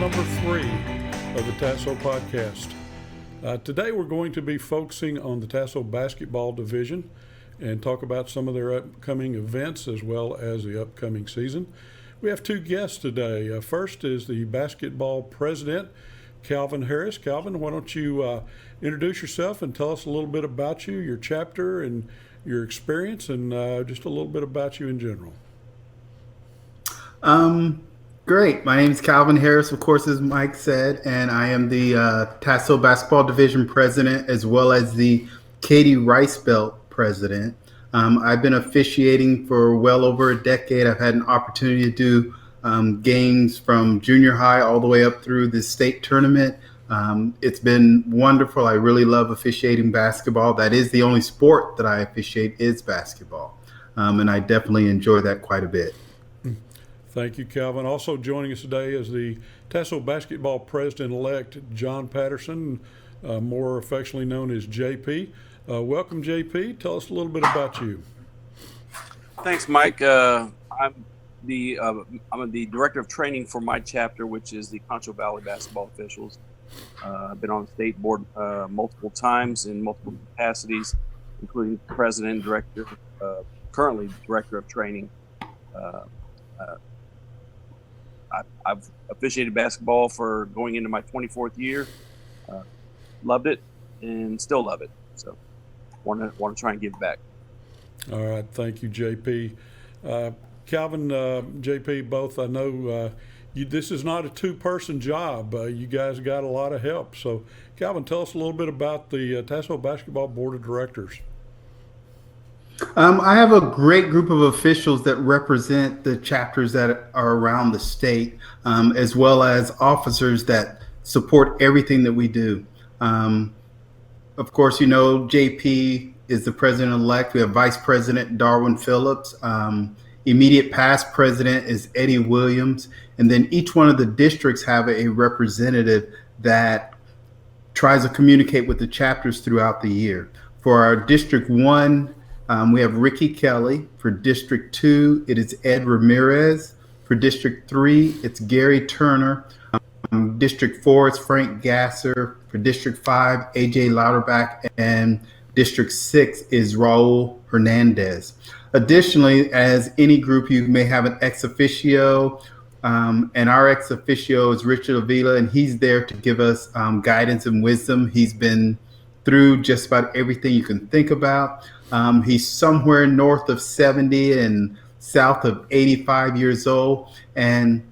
Number 3 of the TASO podcast. Today we're going to be focusing on the TASO basketball division and talk about some of their upcoming events as well as the upcoming season. We have 2 guests today. First is the basketball president, Calvin Harris. Calvin, why don't you introduce yourself and tell us a little bit about you, your chapter, and your experience, and just a little bit about you in general. Great. My name is Calvin Harris, of course, as Mike said, and I am the TASO basketball division president as well as the Katie Rice Belt president. I've been officiating for well over a decade. I've had an opportunity to do games from junior high all the way up through the state tournament. It's been wonderful. I really love officiating basketball. That is the only sport that I officiate is basketball, and I definitely enjoy that quite a bit. Thank you, Calvin. Also joining us today is the TASO basketball president-elect, John Patterson, more affectionately known as JP. Welcome, JP. Tell us a little bit about you. Thanks, Mike. I'm the director of training for my chapter, which is the Concho Valley Basketball Officials. I've been on the state board multiple times in multiple capacities, including president, director, currently director of training. I've officiated basketball for going into my 24th year. Loved it and still love it. So want to try and give back. All right. Thank you, JP. Calvin, JP, both, I know this is not a 2-person job. You guys got a lot of help. So, Calvin, tell us a little bit about the TASO Basketball Board of Directors. I have a great group of officials that represent the chapters that are around the state, as well as officers that support everything that we do. Of course, you know, JP is the president-elect. We have Vice President Darwin Phillips. Immediate past president is Eddie Williams. And then each one of the districts have a representative that tries to communicate with the chapters throughout the year. For our District 1, we have Ricky Kelly. For District 2, it is Ed Ramirez. For District 3, it's Gary Turner. District 4, it's Frank Gasser. For District 5, AJ Lauterbach. And District 6 is Raul Hernandez. Additionally, as any group, you may have an ex officio. And our ex officio is Richard Avila, and he's there to give us guidance and wisdom. He's been through just about everything you can think about. He's somewhere north of 70 and south of 85 years old. And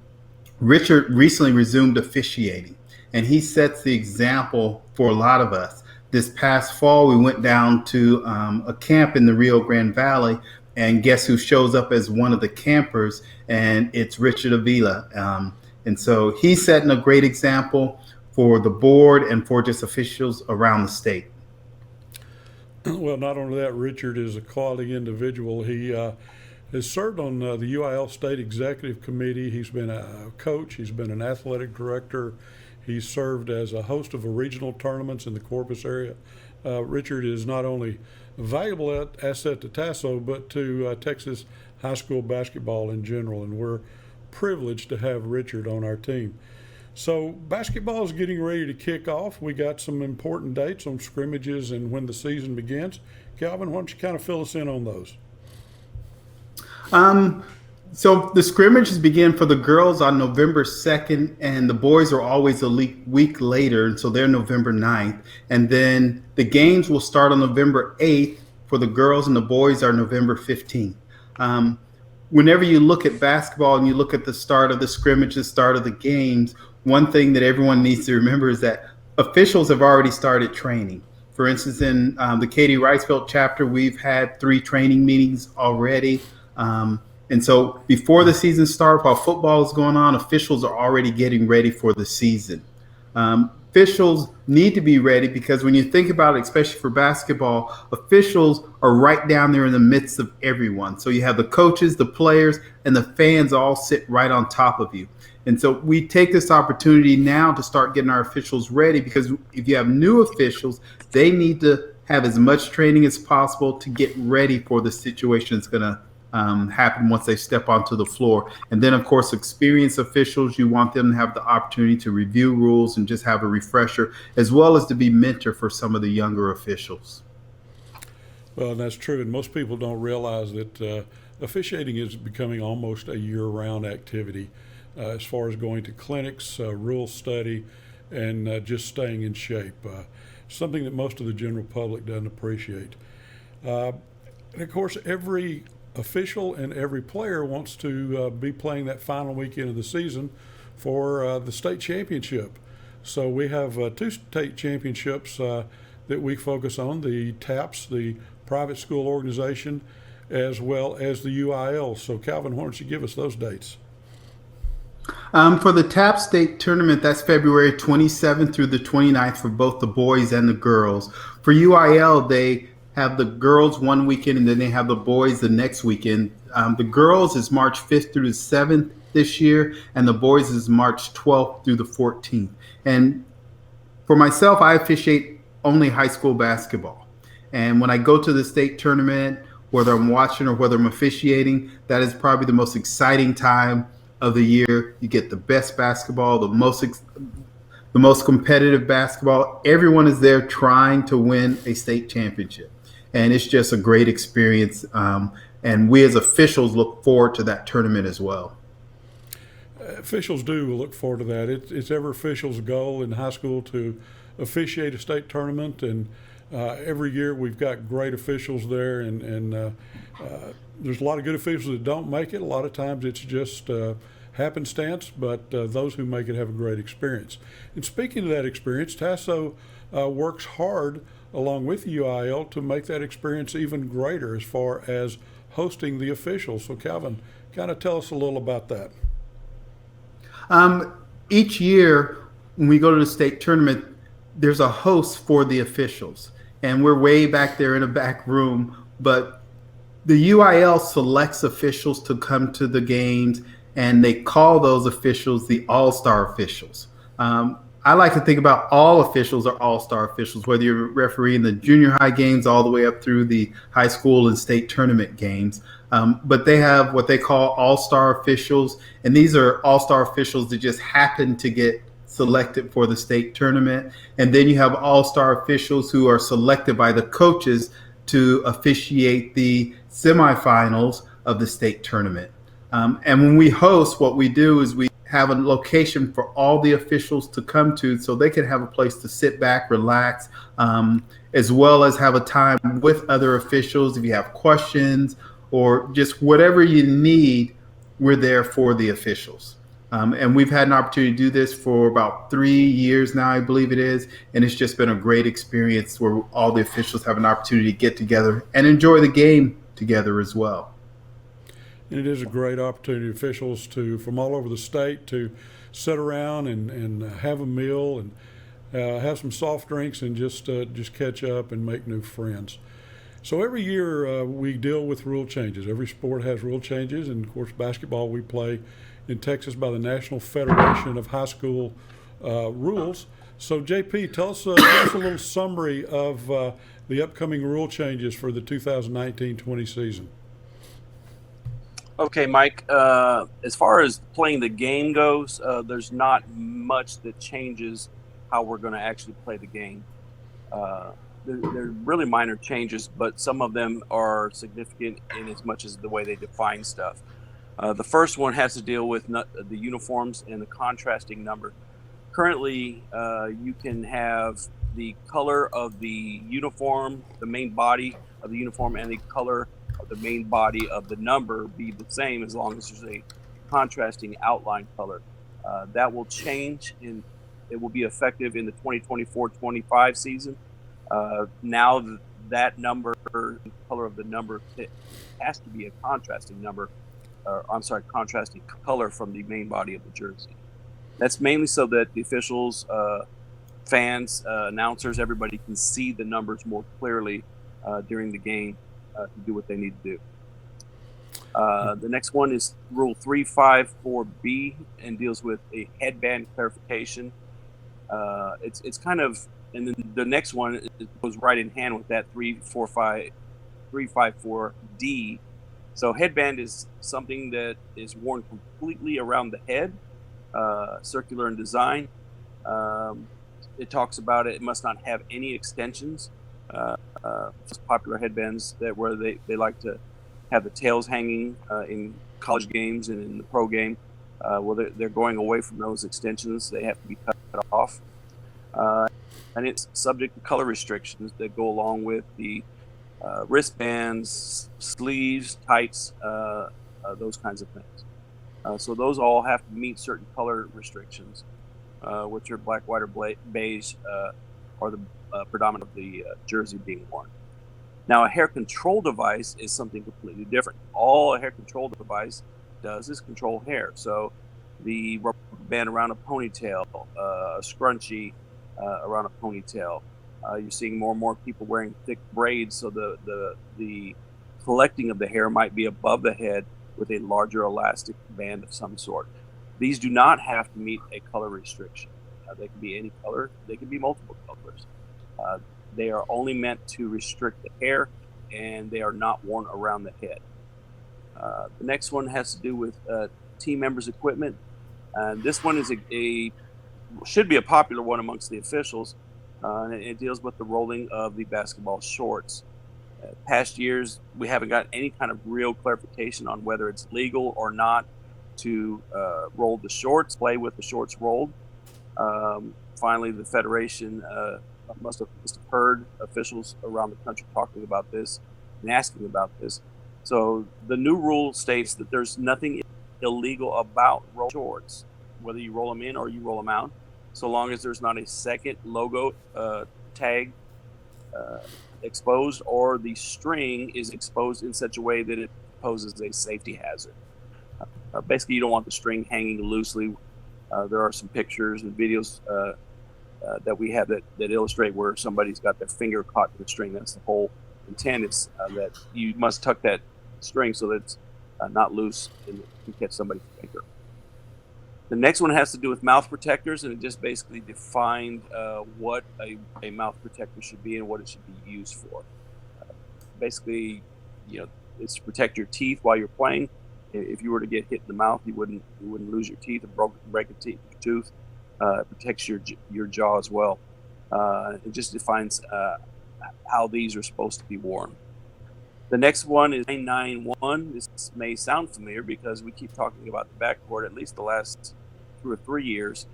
Richard recently resumed officiating, and he sets the example for a lot of us. This past fall, we went down to a camp in the Rio Grande Valley, and guess who shows up as one of the campers? And it's Richard Avila. And so he's setting a great example for the board and for just officials around the state. Well, not only that, Richard is a quality individual. He has served on the UIL State Executive Committee. He's been a coach. He's been an athletic director. He's served as a host of regional tournaments in the Corpus area. Richard is not only a valuable asset to TASO, but to Texas high school basketball in general, and we're privileged to have Richard on our team. So basketball is getting ready to kick off. We got some important dates on scrimmages and when the season begins. Calvin, why don't you kind of fill us in on those? So the scrimmages begin for the girls on November 2nd, and the boys are always a week later, and so they're November 9th. And then the games will start on November 8th for the girls, and the boys are November 15th. Whenever you look at basketball and you look at the start of the scrimmages, start of the games, one thing that everyone needs to remember is that officials have already started training. For instance, in the Katie Rice Belt chapter, we've had 3 training meetings already. And so before the season starts, while football is going on, officials are already getting ready for the season. Officials need to be ready because when you think about it, especially for basketball, officials are right down there in the midst of everyone. So you have the coaches, the players, and the fans all sit right on top of you. And so we take this opportunity now to start getting our officials ready, because if you have new officials, they need to have as much training as possible to get ready for the situation that's going to happen once they step onto the floor. And then, of course, experienced officials, you want them to have the opportunity to review rules and just have a refresher, as well as to be mentor for some of the younger officials. Well, that's true, and most people don't realize that officiating is becoming almost a year-round activity as far as going to clinics, rule study, and just staying in shape. Something that most of the general public doesn't appreciate. And of course, every official and every player wants to be playing that final weekend of the season for the state championship. So we have two state championships that we focus on, the TAPS, the private school organization, as well as the UIL. So Calvin, why don't you give us those dates? For the TAP State Tournament, that's February 27th through the 29th for both the boys and the girls. For UIL, they have the girls one weekend and then they have the boys the next weekend. The girls is March 5th through the 7th this year, and the boys is March 12th through the 14th. And for myself, I officiate only high school basketball. And when I go to the state tournament, whether I'm watching or whether I'm officiating, that is probably the most exciting time of the year. You get the best basketball, the most competitive basketball. Everyone is there trying to win a state championship, and it's just a great experience. And we as officials look forward to that tournament as well. Officials do look forward to that. It's every official's goal in high school to officiate a state tournament, and every year we've got great officials there, and there's a lot of good officials that don't make it. A lot of times it's just happenstance, but those who make it have a great experience. And speaking of that experience, TASO works hard along with UIL to make that experience even greater as far as hosting the officials. So Calvin, kind of tell us a little about that. Each year when we go to the state tournament, there's a host for the officials, and we're way back there in a back room, but the UIL selects officials to come to the games, and they call those officials the all-star officials. I like to think about all officials are all-star officials, whether you're refereeing the junior high games all the way up through the high school and state tournament games. But they have what they call all-star officials, and these are all-star officials that just happen to get selected for the state tournament. And then you have all-star officials who are selected by the coaches to officiate the semifinals of the state tournament. And when we host, what we do is we have a location for all the officials to come to so they can have a place to sit back, relax, as well as have a time with other officials. If you have questions or just whatever you need, we're there for the officials. And we've had an opportunity to do this for about 3 years now, I believe it is. And it's just been a great experience where all the officials have an opportunity to get together and enjoy the game together as well. And it is a great opportunity for officials from all over the state to sit around and have a meal and have some soft drinks and just catch up and make new friends. So every year we deal with rule changes. Every sport has rule changes, and of course basketball we play in Texas by the National Federation of High School Rules. So JP, tell us a little summary of the upcoming rule changes for the 2019-20 season. Okay, Mike, as far as playing the game goes, there's not much that changes how we're going to actually play the game. They're really minor changes, but some of them are significant in as much as the way they define stuff. The first one has to deal with the uniforms and the contrasting number. Currently, you can have the color of the uniform, the main body of the uniform, and the color of the main body of the number be the same as long as there's a contrasting outline color. That will change, and it will be effective in the 2024-25 season. Now that number, the color of the number, it has to be a contrasting number contrasting color from the main body of the jersey. That's mainly so that the officials, fans, announcers, everybody can see the numbers more clearly during the game to do what they need to do. The next one is Rule 354B and deals with a headband clarification. It's kind of, and then the next one goes right in hand with that 354D. So headband is something that is worn completely around the head, circular in design. It talks about it must not have any extensions. Popular headbands where they like to have the tails hanging in college games and in the pro game. Well, they're going away from those extensions. They have to be cut off. And it's subject to color restrictions that go along with the wristbands, sleeves, tights, those kinds of things. So those all have to meet certain color restrictions, which are black, white, or beige, are the predominant of the jersey being worn. Now, a hair control device is something completely different. All a hair control device does is control hair. So the rubber band around a ponytail, a scrunchie around a ponytail. You're seeing more and more people wearing thick braids, so the collecting of the hair might be above the head with a larger elastic band of some sort. These do not have to meet a color restriction. They can be any color. They can be multiple colors. They are only meant to restrict the hair, and they are not worn around the head. The next one has to do with team members' equipment. This one is should be a popular one amongst the officials. And it deals with the rolling of the basketball shorts. Past years, we haven't got any kind of real clarification on whether it's legal or not to roll the shorts, play with the shorts rolled. Finally, the Federation must have heard officials around the country talking about this and asking about this. So the new rule states that there's nothing illegal about roll shorts, whether you roll them in or you roll them out, so long as there's not a second logo tag exposed, or the string is exposed in such a way that it poses a safety hazard. Basically, you don't want the string hanging loosely. There are some pictures and videos that we have that illustrate where somebody's got their finger caught in the string. That's the whole intent, is that you must tuck that string so that it's not loose and you catch somebody's finger. The next one has to do with mouth protectors, and it just basically defined what a mouth protector should be and what it should be used for. Basically, it's to protect your teeth while you're playing. If you were to get hit in the mouth, you wouldn't lose your teeth and break a tooth. It protects your jaw as well. It just defines how these are supposed to be worn. The next one is 991. This may sound familiar because we keep talking about the backcourt at least the last 2 or 3 years.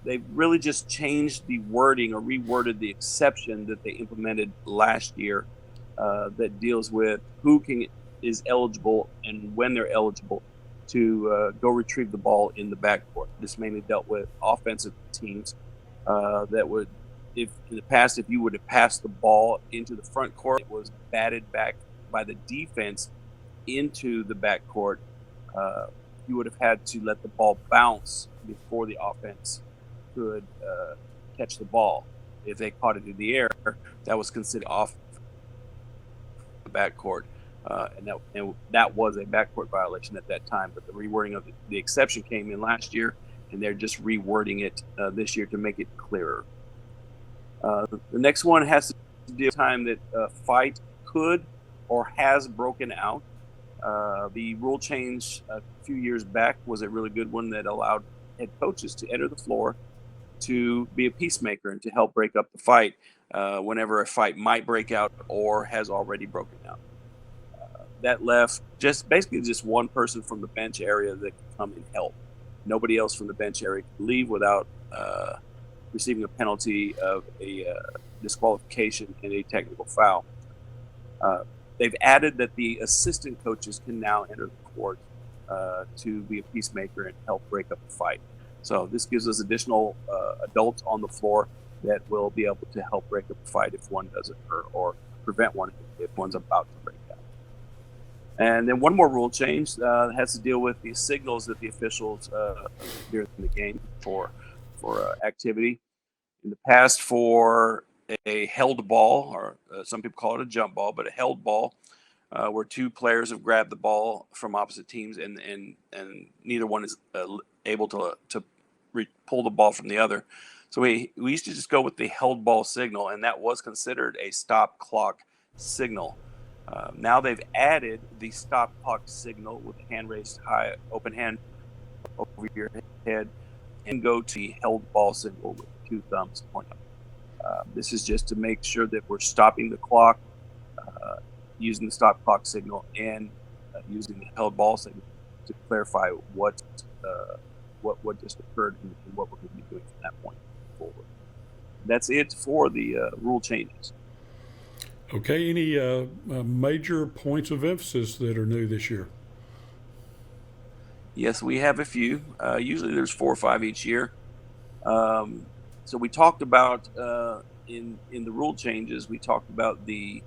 They've really just changed the wording or reworded the exception that they implemented last year that deals with who is eligible and when they're eligible to go retrieve the ball in the backcourt. This mainly dealt with offensive teams that would, if in the past, if you would have passed the ball into the front court, it was batted back by the defense into the backcourt. You would have had to let the ball bounce before the offense could catch the ball. If they caught it in the air, that was considered off the backcourt. And that was a backcourt violation at that time. But the rewording of the exception came in last year, and they're just rewording it this year to make it clearer. The next one has to do with the time that a fight could or has broken out. The rule change a few years back was a really good one that allowed head coaches to enter the floor to be a peacemaker and to help break up the fight whenever a fight might break out or has already broken out. That left just one person from the bench area that could come and help. Nobody else from the bench area could leave without receiving a penalty of a disqualification and a technical foul. They've added that the assistant coaches can now enter the court to be a peacemaker and help break up the fight. So this gives us additional adults on the floor that will be able to help break up the fight if one does occur, or prevent one if one's about to break out. And then one more rule change has to deal with the signals that the officials during the game for activity. In the past, for a held ball, or some people call it a jump ball, but a held ball, where two players have grabbed the ball from opposite teams, and neither one is able to pull the ball from the other. So we used to just go with the held ball signal, and that was considered a stop clock signal. Now they've added the stop clock signal with the hand raised high, open hand over your head, and go to the held ball signal with two thumbs pointing up. This is just to make sure that we're stopping the clock using the stop clock signal and using the held ball signal to clarify what just occurred and what we're going to be doing from that point forward. That's it for the rule changes. Okay, any major points of emphasis that are new this year? Yes, we have a few. Usually there's 4 or 5 each year. So we talked about in the rule changes, we talked about the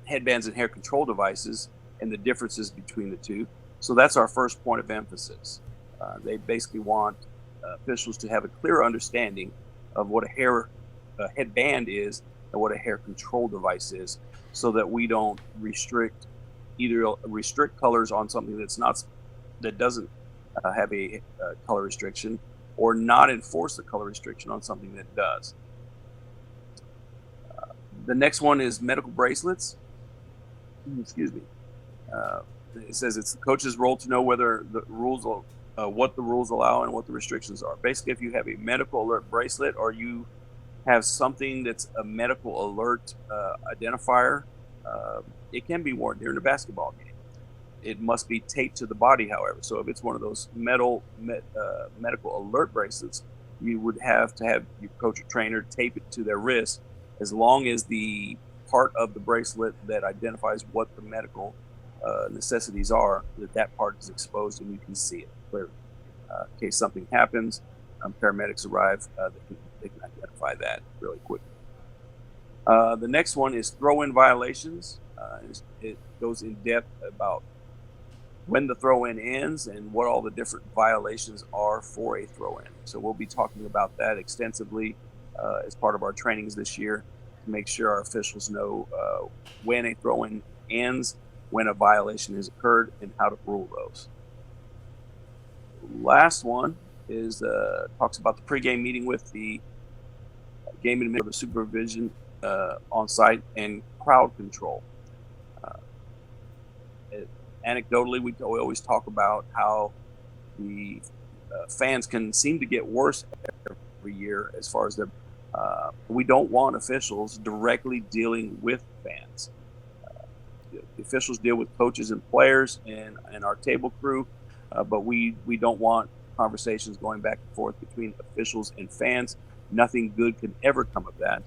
headbands and hair control devices and the differences between the two. So that's our first point of emphasis. They basically want officials to have a clear understanding of what a headband is and what a hair control device is, so that we don't restrict colors on something that doesn't have a color restriction, or not enforce the color restriction on something that does. The next one is medical bracelets. Excuse me. It says it's the coach's role to know whether the rules, what the rules allow and what the restrictions are. Basically, if you have a medical alert bracelet, or you have something that's a medical alert identifier, it can be worn during a basketball game. It must be taped to the body, however. So if it's one of those medical alert bracelets, you would have to have your coach or trainer tape it to their wrist, as long as the part of the bracelet that identifies what the medical necessities are, that part is exposed and you can see it clearly. In case something happens, paramedics arrive, they can identify that really quickly. The next one is throw-in violations. It goes in depth about when the throw-in ends and what all the different violations are for a throw-in. So we'll be talking about that extensively as part of our trainings this year, to make sure our officials know when a throw-in ends, when a violation has occurred, and how to rule those. Last one is talks about the pregame meeting with the game administrator, supervision on site, and crowd control. Anecdotally, we always talk about how the fans can seem to get worse every year as far as their. We don't want officials directly dealing with fans. The officials deal with coaches and players and our table crew, but we don't want conversations going back and forth between officials and fans. Nothing good can ever come of that.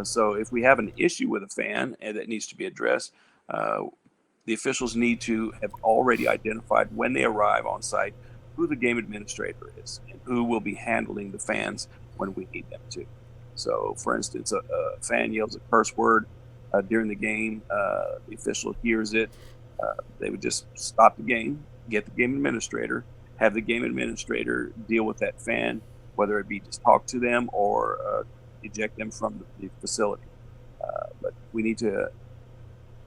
So if we have an issue with a fan and that needs to be addressed, the officials need to have already identified when they arrive on site who the game administrator is and who will be handling the fans when we need them to. So, for instance, a fan yells a curse word during the game, the official hears it, they would just stop the game, get the game administrator, have the game administrator deal with that fan, whether it be just talk to them or eject them from the facility. But we need to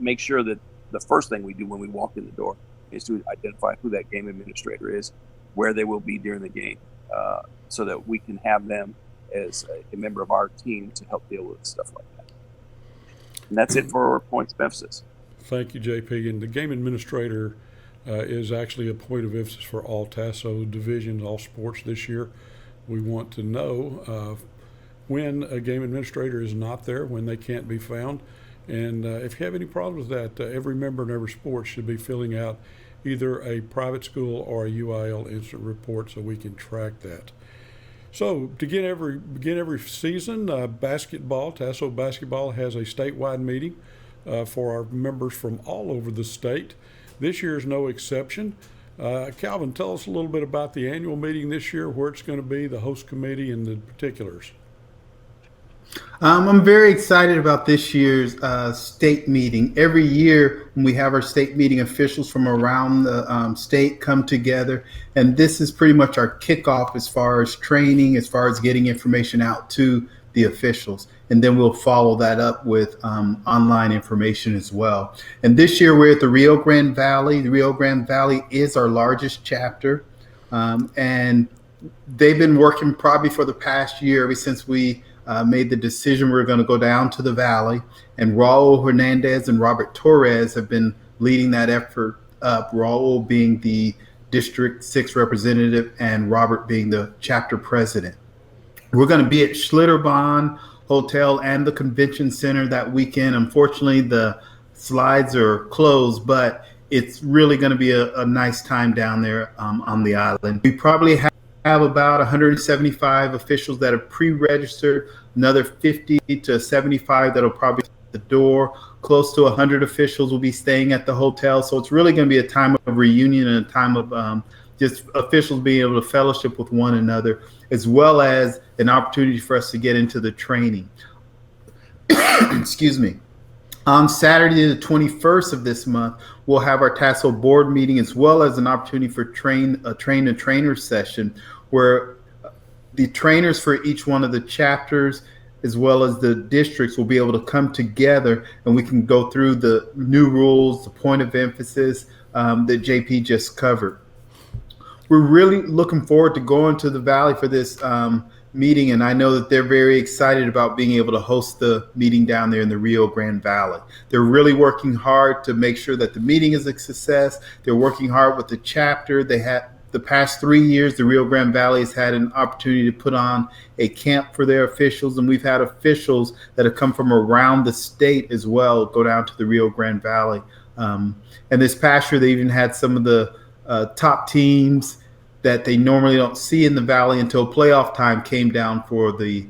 make sure that the first thing we do when we walk in the door is to identify who that game administrator is, where they will be during the game, so that we can have them as a member of our team to help deal with stuff like that. And that's it for points of emphasis. Thank you, JP. And the game administrator is actually a point of emphasis for all TASO divisions, all sports this year. We want to know when a game administrator is not there, when they can't be found. And if you have any problems with that, every member in every sport should be filling out either a private school or a UIL incident report so we can track that. So to begin every season, basketball, TASO basketball has a statewide meeting for our members from all over the state. This year is no exception. Calvin, tell us a little bit about the annual meeting this year, where it's going to be, the host committee, and the particulars. I'm very excited about this year's state meeting. Every year, when we have our state meeting, officials from around the state come together, and this is pretty much our kickoff as far as training, as far as getting information out to the officials. And then we'll follow that up with online information as well. And this year, we're at the Rio Grande Valley. The Rio Grande Valley is our largest chapter, and they've been working probably for the past year, ever since we made the decision we're going to go down to the valley. And Raul Hernandez and Robert Torres have been leading that effort up, Raul being the District 6 representative and Robert being the chapter president. We're going to be at Schlitterbahn Hotel and the Convention Center that weekend. Unfortunately, the slides are closed, but it's really going to be a nice time down there on the island. We probably have about 175 officials that are pre-registered, another 50 to 75 that'll probably be at the door. Close to 100 officials will be staying at the hotel. So it's really going to be a time of reunion and a time of just officials being able to fellowship with one another, as well as an opportunity for us to get into the training. Excuse me. On Saturday, the 21st of this month, we'll have our TASO board meeting, as well as an opportunity for a train-the-trainer session, where the trainers for each one of the chapters, as well as the districts, will be able to come together, and we can go through the new rules, the point of emphasis that JP just covered. We're really looking forward to going to the Valley for this meeting, and I know that they're very excited about being able to host the meeting down there in the Rio Grande Valley. They're really working hard to make sure that the meeting is a success. They're working hard with the chapter. They had the past 3 years, the Rio Grande Valley has had an opportunity to put on a camp for their officials, and we've had officials that have come from around the state as well go down to the Rio Grande Valley. And this past year, they even had some of the top teams that they normally don't see in the Valley until playoff time came down for the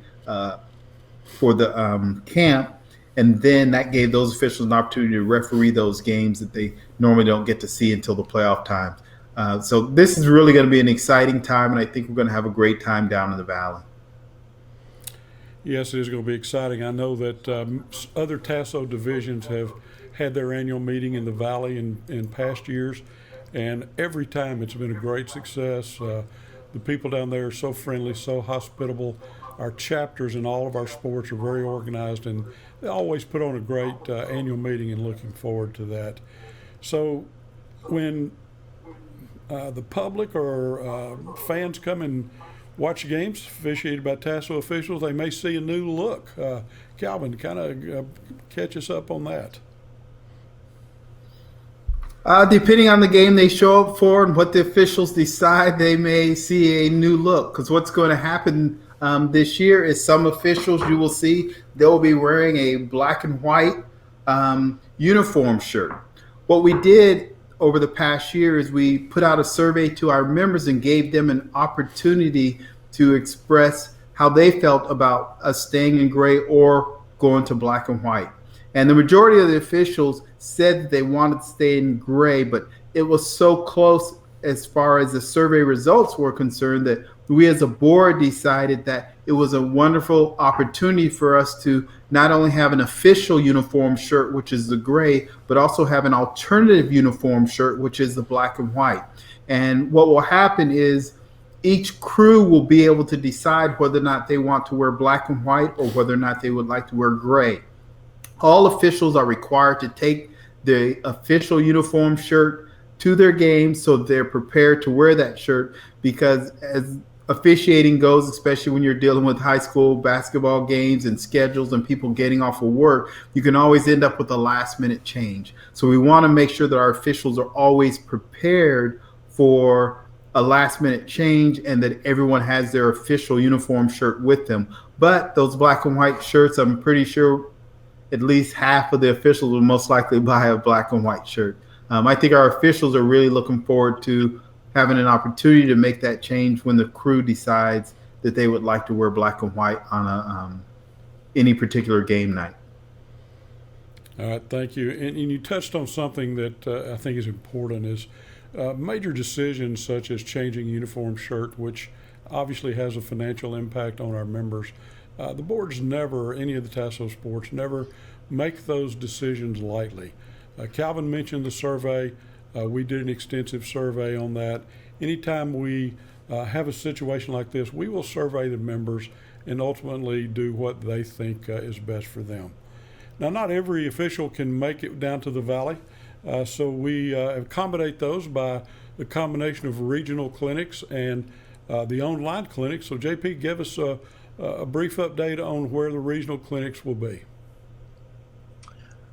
camp. And then that gave those officials an opportunity to referee those games that they normally don't get to see until the playoff time. So this is really going to be an exciting time, and I think we're going to have a great time down in the Valley. Yes, it is going to be exciting. I know that other TASO divisions have had their annual meeting in the Valley in past years, and every time it's been a great success. The people down there are so friendly, so hospitable. Our chapters in all of our sports are very organized, and they always put on a great annual meeting, and looking forward to that. So when the public or fans come and watch games officiated by TASO officials, they may see a new look. Calvin, kind of catch us up on that. Depending on the game they show up for and what the officials decide, they may see a new look. Because what's going to happen this year is some officials you will see, they'll be wearing a black and white uniform shirt. What we did over the past year is we put out a survey to our members and gave them an opportunity to express how they felt about us staying in gray or going to black and white. And the majority of the officials said that they wanted to stay in gray, but it was so close as far as the survey results were concerned that we as a board decided that it was a wonderful opportunity for us to not only have an official uniform shirt, which is the gray, but also have an alternative uniform shirt, which is the black and white. And what will happen is each crew will be able to decide whether or not they want to wear black and white or whether or not they would like to wear gray. All officials are required to take the official uniform shirt to their games so they're prepared to wear that shirt, because as officiating goes, especially when you're dealing with high school basketball games and schedules and people getting off of work, you can always end up with a last minute change. So we want to make sure that our officials are always prepared for a last minute change and that everyone has their official uniform shirt with them. But those black and white shirts, I'm pretty sure at least half of the officials will most likely buy a black and white shirt. I think our officials are really looking forward to having an opportunity to make that change when the crew decides that they would like to wear black and white on any particular game night. All right, thank you. And you touched on something that I think is important, is major decisions such as changing uniform shirt, which obviously has a financial impact on our members. The boards never, any of the TASO sports, never make those decisions lightly. Calvin mentioned the survey. We did an extensive survey on that. Anytime we have a situation like this, we will survey the members and ultimately do what they think is best for them. Now, not every official can make it down to the valley, so we accommodate those by the combination of regional clinics and the online clinics. So, JP, give us a brief update on where the regional clinics will be.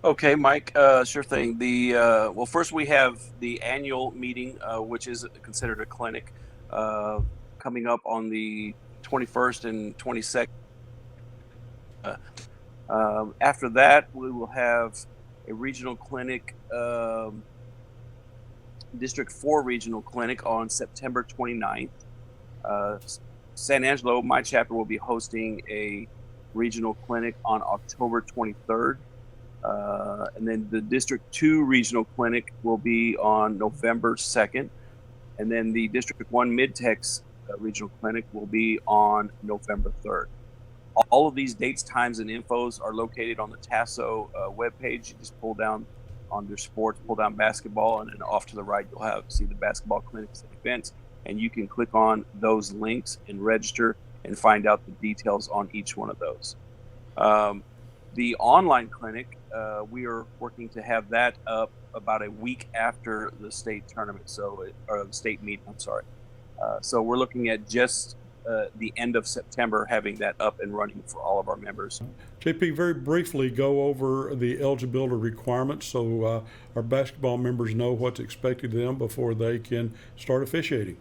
Okay, Mike, sure thing. Well, first we have the annual meeting, which is considered a clinic, coming up on the 21st and 22nd. After that, we will have a regional clinic, District 4 regional clinic on September 29th. San Angelo, my chapter, will be hosting a regional clinic on October 23rd. And then the District 2 regional clinic will be on November 2nd. And then the District 1 Mid-Tex regional clinic will be on November 3rd. All of these dates, times, and infos are located on the TASO webpage. You just pull down under sports, pull down basketball, and then off to the right, you'll see the basketball clinics and events. And you can click on those links and register and find out the details on each one of those. The online clinic, we are working to have that up about a week after the state tournament, or the state meeting, I'm sorry. So we're looking at just the end of September having that up and running for all of our members. JP, very briefly go over the eligibility requirements so our basketball members know what's expected of them before they can start officiating.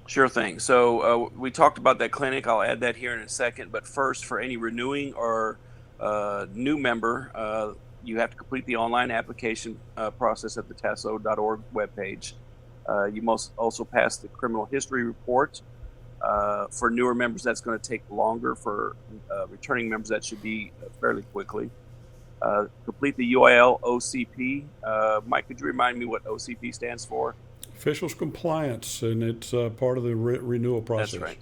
Sure thing. So we talked about that clinic. I'll add that here in a second. But first, for any renewing or new member, you have to complete the online application process at the TASO.org webpage. You must also pass the criminal history report. For newer members, that's going to take longer. For returning members, that should be fairly quickly. Complete the UIL OCP. Mike, could you remind me what OCP stands for? Officials compliance, and it's part of the renewal process. That's right.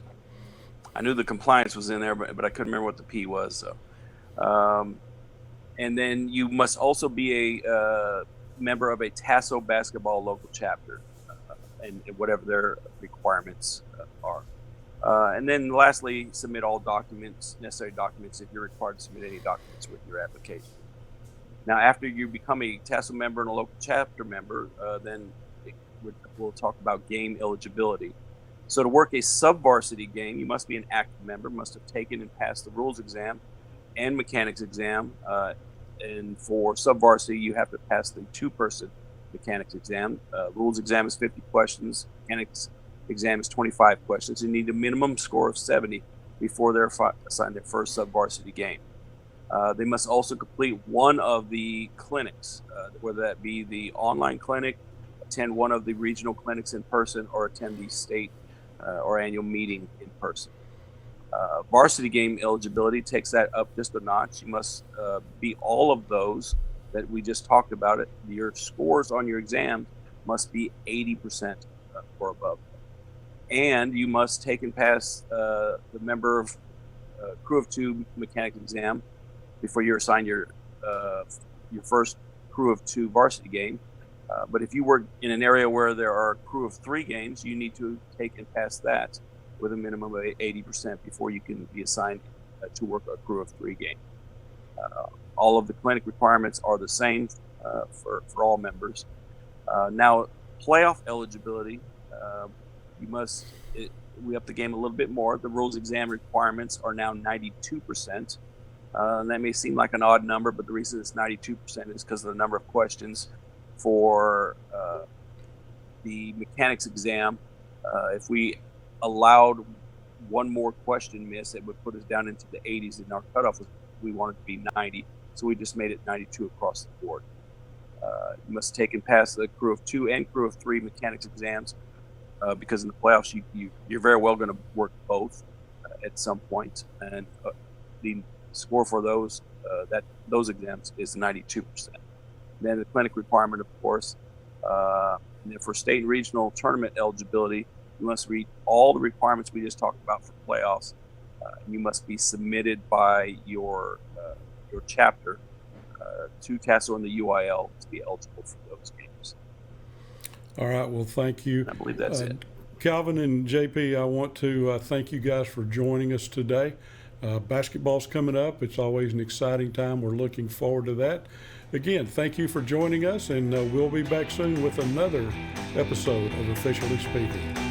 I knew the compliance was in there, but I couldn't remember what the P was. So, and then you must also be a member of a TASO basketball local chapter, and whatever their requirements are. And then lastly, submit all necessary documents if you're required to submit any documents with your application. Now, after you become a TASO member and a local chapter member, then we'll talk about game eligibility. So to work a sub-varsity game, you must be an active member, must have taken and passed the rules exam and mechanics exam. And for sub-varsity, you have to pass the 2-person mechanics exam. Rules exam is 50 questions. Mechanics exam is 25 questions. You need a minimum score of 70 before they're assigned their first sub-varsity game. They must also complete one of the clinics, whether that be the online clinic, attend one of the regional clinics in person, or attend the state or annual meeting in person. Varsity game eligibility takes that up just a notch. You must be all of those that we just talked about. Your scores on your exam must be 80% or above. And you must take and pass the member of crew of 2 mechanics exam before you're assigned your first crew of 2 varsity game. But if you work in an area where there are crew of 3 games, you need to take and pass that with a minimum of 80% before you can be assigned to work a crew of 3 game. All of the clinic requirements are the same for all members. Now, playoff eligibility, we up the game a little bit more. The rules exam requirements are now 92%. That may seem like an odd number, but the reason it's 92% is because of the number of questions for the mechanics exam. If we allowed one more question miss, it would put us down into the 80s, and our cutoff we wanted to be 90, so we just made it 92 across the board. You must take and pass the crew of 2 and crew of 3 mechanics exams, because in the playoffs you're very well going to work both at some point, and the score for those exams is 92%. Then the clinic requirement, of course, and then for state and regional tournament eligibility, you must read all the requirements we just talked about for playoffs, You must be submitted by your chapter to TASO and the UIL to be eligible for those games. All right. Well, thank you. I believe that's it. Calvin and JP, I want to thank you guys for joining us today. Basketball's coming up. It's always an exciting time. We're looking forward to that. Again, thank you for joining us, and we'll be back soon with another episode of Officially Speaking.